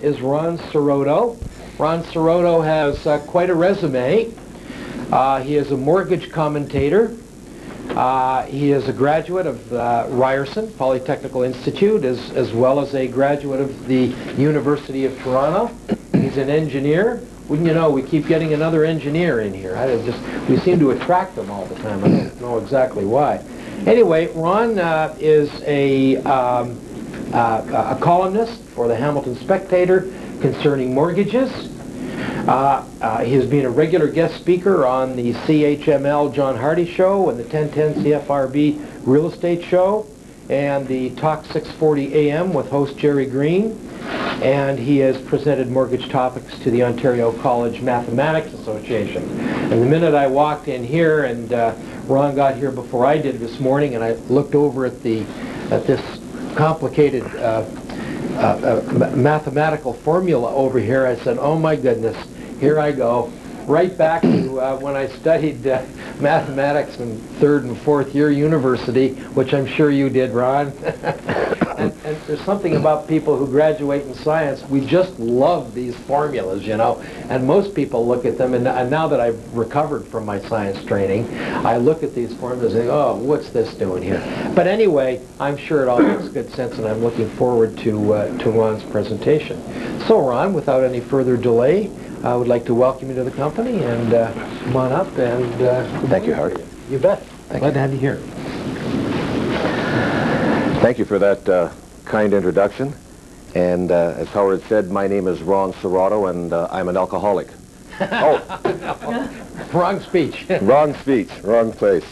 is Ron Cirotto. Ron Cirotto has quite a resume. He is a mortgage commentator. He is a graduate of Ryerson Polytechnical Institute, as well as a graduate of the University of Toronto. He's an engineer. Wouldn't you know, we keep getting another engineer in here. We seem to attract them all the time. I don't know exactly why. Anyway, Ron is a columnist for the Hamilton Spectator concerning mortgages. He has been a regular guest speaker on the CHML John Hardy Show and the 1010 CFRB Real Estate Show and the Talk 640 AM with host Jerry Green. And he has presented mortgage topics to the Ontario College Mathematics Association. And the minute I walked in here, and Ron got here before I did this morning, and I looked over at this complicated mathematical formula over here, I said, oh my goodness, here I go, right back to when I studied mathematics in 3rd and 4th year university, which I'm sure you did, Ron. And there's something about people who graduate in science, we just love these formulas, you know, and most people look at them, and now that I've recovered from my science training, I look at these formulas and think, oh, what's this doing here? But anyway, I'm sure it all makes good sense, and I'm looking forward to Ron's presentation. So Ron, without any further delay, I would like to welcome you to the company, and come on up, and thank you, Howard. You bet. Glad to have you here. Thank you for that kind introduction. And as Howard said, my name is Ron Cirotto, and I'm an alcoholic. Oh, wrong speech. Wrong speech, wrong place.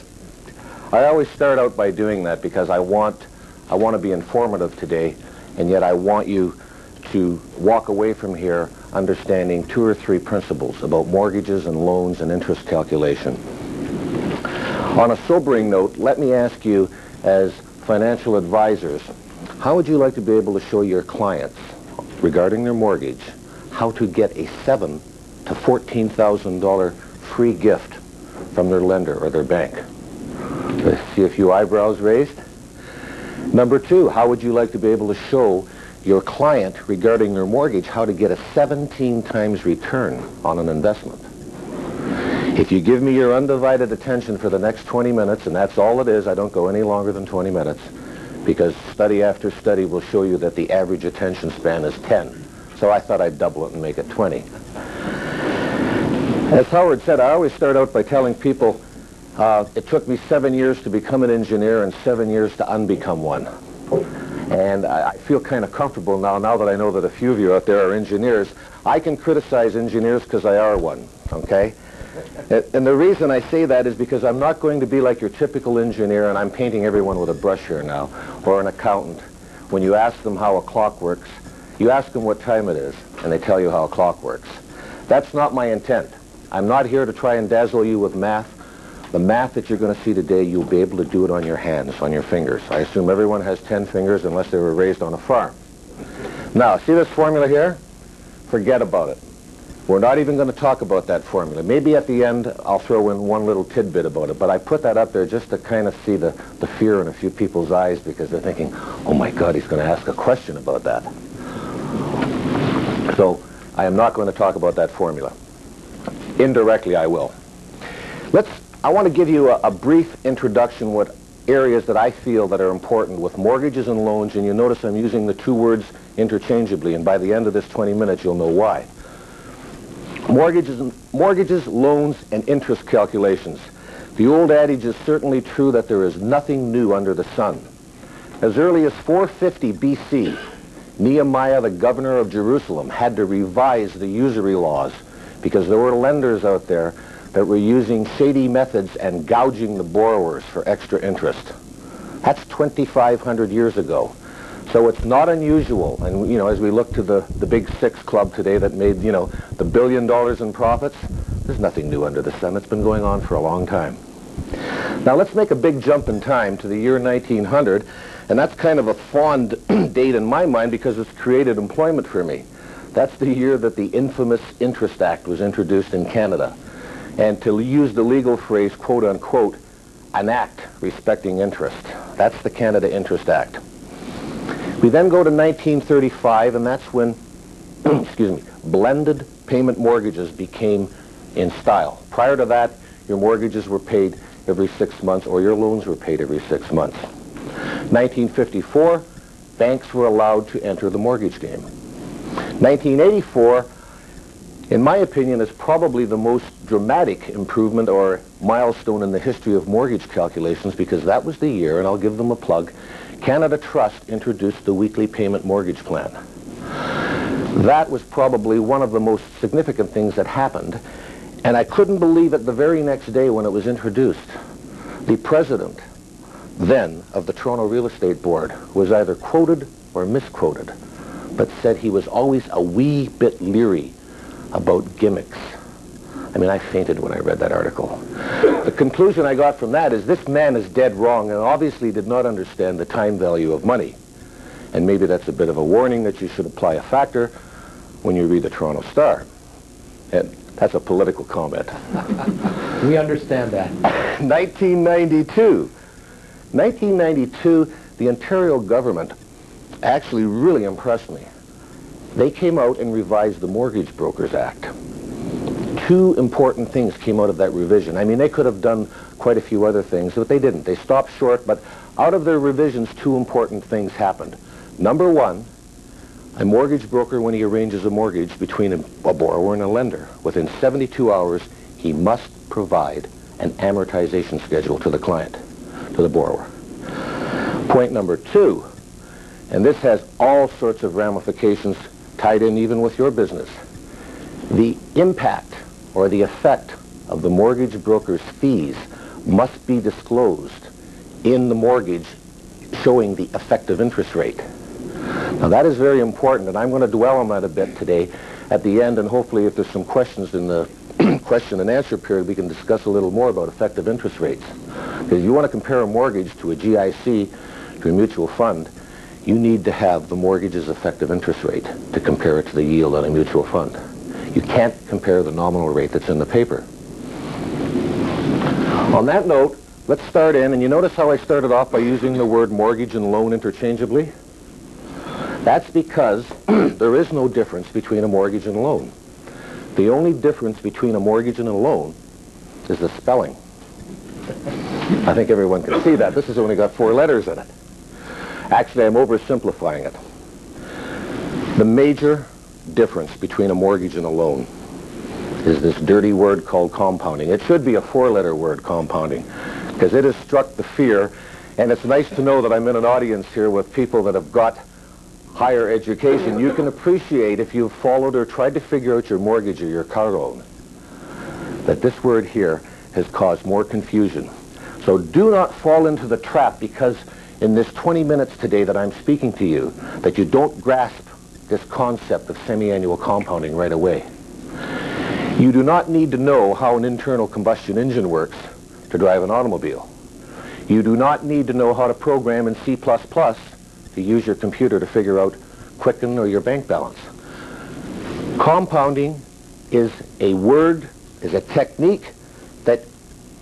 I always start out by doing that because I want to be informative today, and yet I want you to walk away from here understanding 2 or 3 principles about mortgages and loans and interest calculation. On a sobering note, let me ask you, as financial advisors, how would you like to be able to show your clients, regarding their mortgage, how to get a $7,000 to $14,000 free gift from their lender or their bank? I see a few eyebrows raised. Number 2, how would you like to be able to show your client, regarding their mortgage, how to get a 17 times return on an investment? If you give me your undivided attention for the next 20 minutes, and that's all it is, I don't go any longer than 20 minutes, because study after study will show you that the average attention span is 10. So I thought I'd double it and make it 20. As Howard said, I always start out by telling people it took me 7 years to become an engineer and 7 years to unbecome one. And I feel kind of comfortable now that I know that a few of you out there are engineers. I can criticize engineers because I are one, okay? And the reason I say that is because I'm not going to be like your typical engineer, and I'm painting everyone with a brush here now, or an accountant. When you ask them how a clock works, you ask them what time it is, and they tell you how a clock works. That's not my intent. I'm not here to try and dazzle you with math. The math that you're going to see today, you'll be able to do it on your hands, on your fingers. I assume everyone has 10 fingers unless they were raised on a farm. Now, see this formula here? Forget about it. We're not even going to talk about that formula. Maybe at the end I'll throw in one little tidbit about it, but I put that up there just to kind of see the fear in a few people's eyes, because they're thinking, oh my God, he's going to ask a question about that. So I am not going to talk about that formula. Indirectly I will. I want to give you a brief introduction with areas that I feel that are important with mortgages and loans, and you'll notice I'm using the 2 words interchangeably, and by the end of this 20 minutes you'll know why. Mortgages, loans, and interest calculations. The old adage is certainly true that there is nothing new under the sun. As early as 450 BC, Nehemiah, the governor of Jerusalem, had to revise the usury laws because there were lenders out there that were using shady methods and gouging the borrowers for extra interest. That's 2,500 years ago. So it's not unusual, and you know, as we look to the big 6 club today that made, you know, the $1 billion in profits, there's nothing new under the sun. It's been going on for a long time. Now let's make a big jump in time to the year 1900, and that's kind of a fond date in my mind because it's created employment for me. That's the year that the infamous Interest Act was introduced in Canada. And to use the legal phrase, quote unquote, an act respecting interest. That's the Canada Interest Act. We then go to 1935, and that's when excuse me, blended payment mortgages became in style. Prior to that, your mortgages were paid every 6 months, or your loans were paid every 6 months. 1954, banks were allowed to enter the mortgage game. 1984, in my opinion, is probably the most dramatic improvement or milestone in the history of mortgage calculations, because that was the year, and I'll give them a plug, Canada Trust introduced the weekly payment mortgage plan. That was probably one of the most significant things that happened, and I couldn't believe it the very next day when it was introduced. The president then of the Toronto Real Estate Board was either quoted or misquoted, but said he was always a wee bit leery about gimmicks. I mean, I fainted when I read that article. The conclusion I got from that is this man is dead wrong and obviously did not understand the time value of money. And maybe that's a bit of a warning that you should apply a factor when you read the Toronto Star. And that's a political comment. We understand that. 1992. 1992, the Ontario government actually really impressed me. They came out and revised the Mortgage Brokers Act. Two important things came out of that revision. I mean, they could have done quite a few other things, but they didn't. They stopped short, but out of their revisions, two important things happened. Number one, a mortgage broker, when he arranges a mortgage between a borrower and a lender, within 72 hours, he must provide an amortization schedule to the client, to the borrower. Point number two, and this has all sorts of ramifications tied in even with your business. The impact or the effect of the mortgage broker's fees must be disclosed in the mortgage showing the effective interest rate. Now that is very important, and I'm going to dwell on that a bit today at the end, and hopefully if there's some questions in the question and answer period, we can discuss a little more about effective interest rates. Because you want to compare a mortgage to a GIC, to a mutual fund, you need to have the mortgage's effective interest rate to compare it to the yield on a mutual fund. You can't compare the nominal rate that's in the paper. On that note, let's start in, and you notice how I started off by using the word mortgage and loan interchangeably? That's because there is no difference between a mortgage and a loan. The only difference between a mortgage and a loan is the spelling. I think everyone can see that. This has only got 4 letters in it. Actually, I'm oversimplifying it. The major difference between a mortgage and a loan is this dirty word called compounding. It should be a 4-letter word, compounding, because it has struck the fear, and it's nice to know that I'm in an audience here with people that have got higher education. You can appreciate, if you've followed or tried to figure out your mortgage or your car loan, that this word here has caused more confusion. So do not fall into the trap, because in this 20 minutes today that I'm speaking to you, that you don't grasp this concept of semi-annual compounding right away. You do not need to know how an internal combustion engine works to drive an automobile. You do not need to know how to program in C++ to use your computer to figure out Quicken or your bank balance. Compounding is a word, is a technique that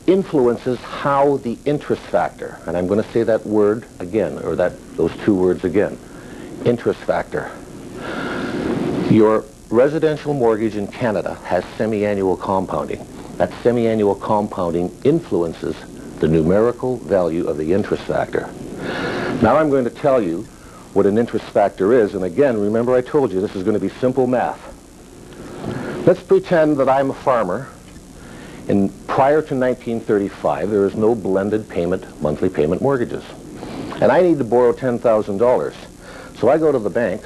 influences how the interest factor, and I'm going to say that word again, or those 2 words again, interest factor. Your residential mortgage in Canada has semi-annual compounding. That semi-annual compounding influences the numerical value of the interest factor. Now I'm going to tell you what an interest factor is, and again, remember I told you this is going to be simple math. Let's pretend that I'm a farmer, and prior to 1935, there is no blended payment, monthly payment mortgages. And I need to borrow $10,000. So I go to the bank,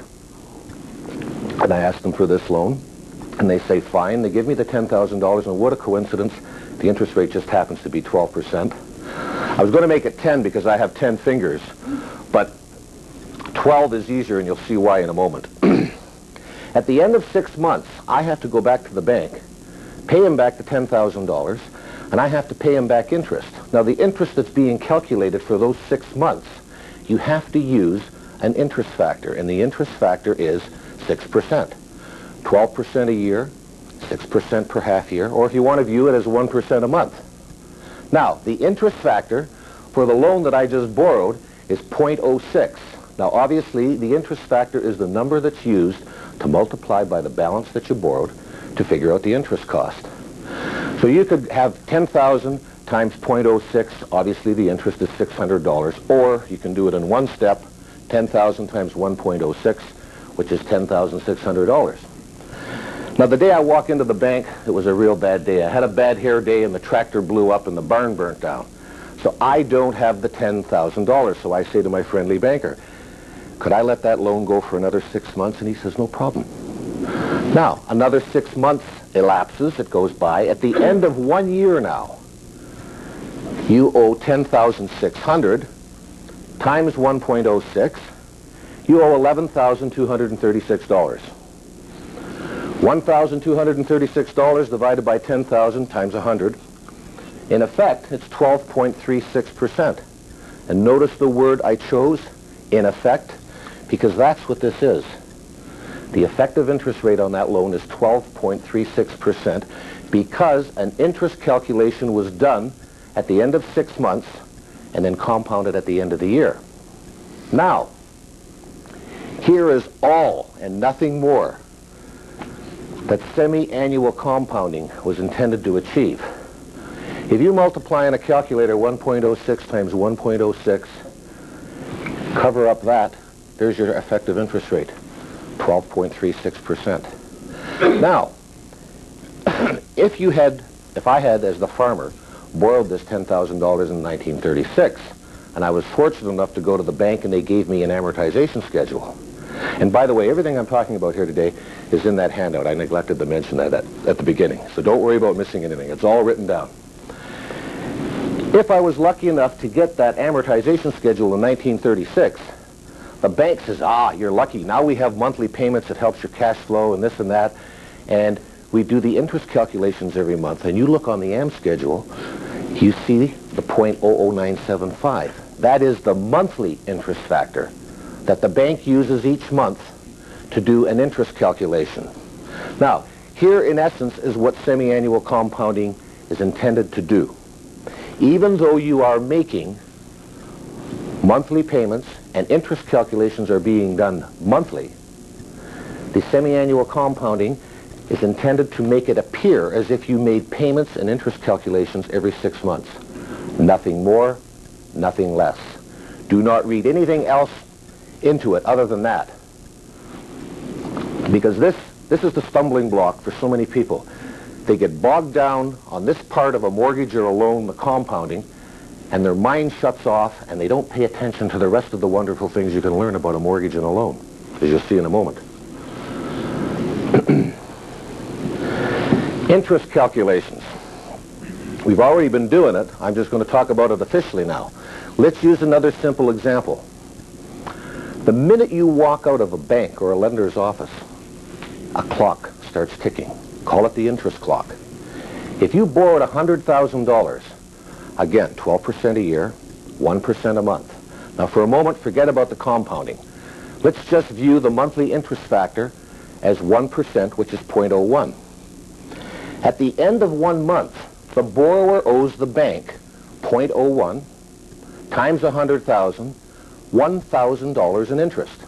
and I ask them for this loan, and they say fine. They give me the $10,000, and what a coincidence, the interest rate just happens to be 12%. I was going to make it 10 because I have 10 fingers, but 12 is easier, and you'll see why in a moment. At the end of 6 months, I have to go back to the bank, pay him back the $10,000, and I have to pay him back interest. Now, the interest that's being calculated for those 6 months, you have to use an interest factor, and the interest factor is 6%. 12% a year, 6% per half year, or if you want to view it as 1% a month. Now, the interest factor for the loan that I just borrowed is 0.06. Now, obviously, the interest factor is the number that's used to multiply by the balance that you borrowed to figure out the interest cost. So you could have 10,000 times 0.06, obviously the interest is $600, or you can do it in one step, 10,000 times 1.06, which is $10,600. Now the day I walk into the bank, it was a real bad day. I had a bad hair day and the tractor blew up and the barn burnt down. So I don't have the $10,000, so I say to my friendly banker, could I let that loan go for another 6 months? And he says, no problem. Now, another 6 months elapses, it goes by. At the end of 1 year now, you owe $10,600 times 1.06, you owe $11,236. $1,236 divided by 10,000 times 100. In effect, it's 12.36%. And notice the word I chose, in effect, because that's what this is. The effective interest rate on that loan is 12.36% because an interest calculation was done at the end of 6 months and then compounded at the end of the year. Now, here is all and nothing more that semi-annual compounding was intended to achieve. If you multiply in a calculator 1.06 times 1.06, cover up that, there's your effective interest rate, 12.36%. Now, if I had, as the farmer, borrowed this $10,000 in 1936, and I was fortunate enough to go to the bank and they gave me an amortization schedule. And by the way, everything I'm talking about here today is in that handout. I neglected to mention that at the beginning. So don't worry about missing anything. It's all written down. If I was lucky enough to get that amortization schedule in 1936, the bank says, you're lucky. Now we have monthly payments. It helps your cash flow and this and that. And we do the interest calculations every month. And you look on the AM schedule, you see the 0.00975. That is the monthly interest factor that the bank uses each month to do an interest calculation. Now, here in essence is what semi-annual compounding is intended to do. Even though you are making monthly payments and interest calculations are being done monthly, the semi-annual compounding is intended to make it appear as if you made payments and interest calculations every 6 months. Nothing more, nothing less. Do not read anything else into it other than that. Because this is the stumbling block for so many people. They get bogged down on this part of a mortgage or a loan, the compounding, and their mind shuts off and they don't pay attention to the rest of the wonderful things you can learn about a mortgage and a loan, as you'll see in a moment. Interest calculations. We've already been doing it. I'm just going to talk about it officially now. Let's use another simple example. The minute you walk out of a bank or a lender's office, a clock starts ticking. Call it the interest clock. If you borrowed $100,000, again, 12% a year, 1% a month. Now for a moment, forget about the compounding. Let's just view the monthly interest factor as 1%, which is 0.01. At the end of 1 month, the borrower owes the bank 0.01 times 100,000, $1,000 in interest.